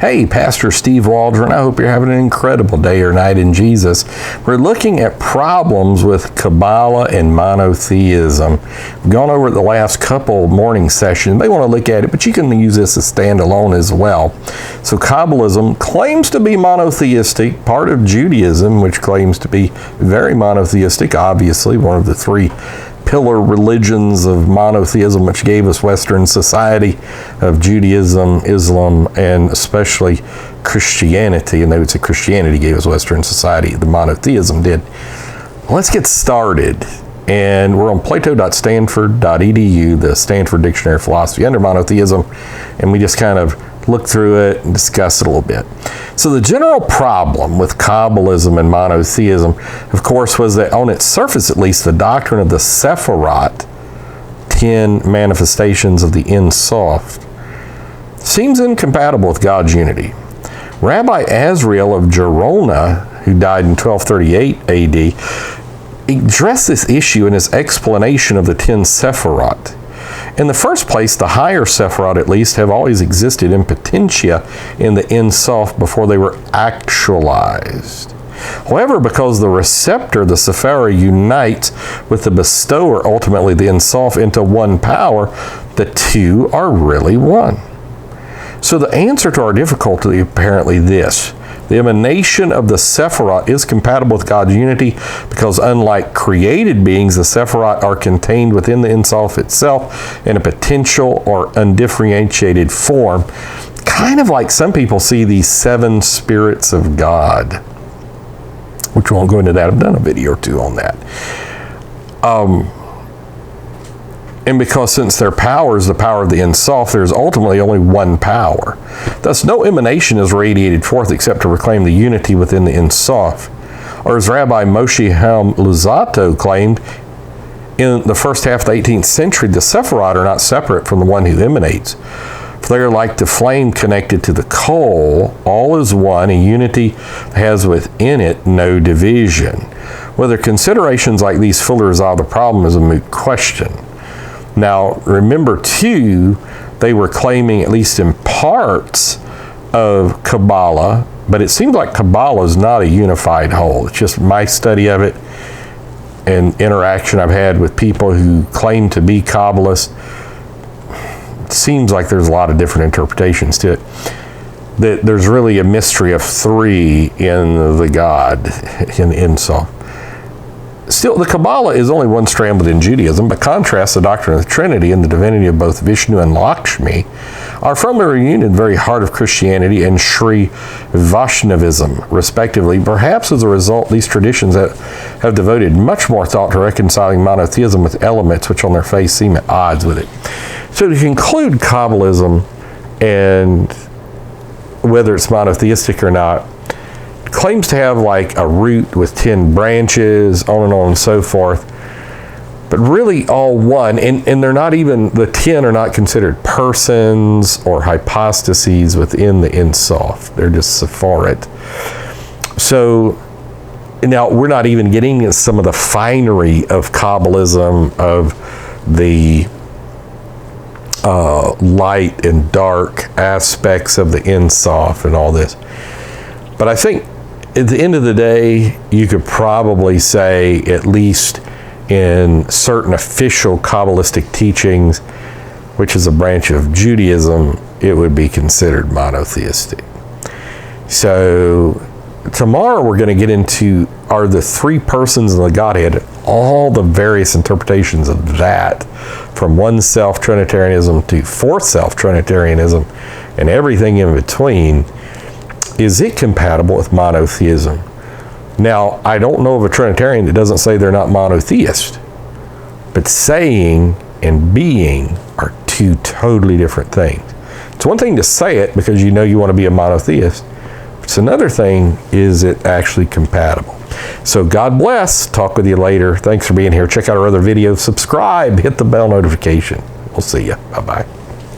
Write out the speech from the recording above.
Hey, Pastor Steve Waldron, I hope you're having an incredible day or night in Jesus. We're looking at problems with Kabbalah and monotheism. We've gone over the last couple morning sessions. You may want to look at it, but you can use this as standalone as well. So Kabbalism claims to be monotheistic, part of Judaism, which claims to be very monotheistic, obviously one of the three pillar religions of monotheism, which gave us Western society of Judaism, Islam, and especially Christianity. And they would say Christianity gave us Western society. The monotheism did. Let's get started. And we're on plato.stanford.edu, the Stanford Dictionary of Philosophy, under monotheism. And we just kind of look through it and discuss it a little bit. So the general problem with Kabbalism and monotheism, of course, was that on its surface at least, the doctrine of the Sephirot, 10 manifestations of the Ein Sof, seems incompatible with God's unity. Rabbi Azriel of Gerona, who died in 1238 AD, addressed this issue in his explanation of the 10 Sephirot. In the first place, the higher Sephirot, at least, have always existed in potentia in the Ein Sof before they were actualized. However, because the receptor, the Sephirah, unites with the bestower, ultimately the Ein Sof, into one power, the two are really one. So the answer to our difficulty is apparently this. The emanation of the Sephirot is compatible with God's unity because unlike created beings, the Sephirot are contained within the Ein Sof itself in a potential or undifferentiated form, kind of like some people see these 7 spirits of God, which we won't go into that. I've done a video or two on that. And because since their power is the power of the Ein Sof, there is ultimately only one power. Thus, no emanation is radiated forth except to reclaim the unity within the Ein Sof. Or as Rabbi Moshe Helm Luzzatto claimed, in the first half of the 18th century, the Sephirot are not separate from the one who emanates. For they are like the flame connected to the coal, all is one, and unity has within it no division. Whether considerations like these fully resolve the problem is a moot question. Now, remember, too, they were claiming, at least in parts of Kabbalah, but it seems like Kabbalah is not a unified whole. It's just my study of it and interaction I've had with people who claim to be Kabbalists. It seems like there's a lot of different interpretations to it. That there's really a mystery of 3 in the God, in Ein Sof. Still, the Kabbalah is only one strand within Judaism, but contrasts the doctrine of the Trinity and the divinity of both Vishnu and Lakshmi are from the reunited very heart of Christianity and Sri Vaishnavism, respectively. Perhaps as a result, these traditions have devoted much more thought to reconciling monotheism with elements which on their face seem at odds with it. So to conclude Kabbalism, and whether it's monotheistic or not, claims to have like a root with 10 branches, on and so forth, but really all one, and they're not even, the 10 are not considered persons or hypostases within the Ein Sof. They're just Sephiroth. So now we're not even getting into some of the finery of Kabbalism, of the light and dark aspects of the Ein Sof and all this. But I think at the end of the day, you could probably say, at least in certain official Kabbalistic teachings, which is a branch of Judaism, it would be considered monotheistic. So tomorrow we're going to get into, are the 3 persons in the Godhead, all the various interpretations of that, from one self-Trinitarianism to fourth self-Trinitarianism and everything in between. Is it compatible with monotheism? Now, I don't know of a Trinitarian that doesn't say they're not monotheist, but saying and being are 2 totally different things. It's one thing to say it because you know you want to be a monotheist. It's another thing, is it actually compatible? So God bless. Talk with you later. Thanks for being here. Check out our other videos. Subscribe. Hit the bell notification. We'll see you. Bye-bye.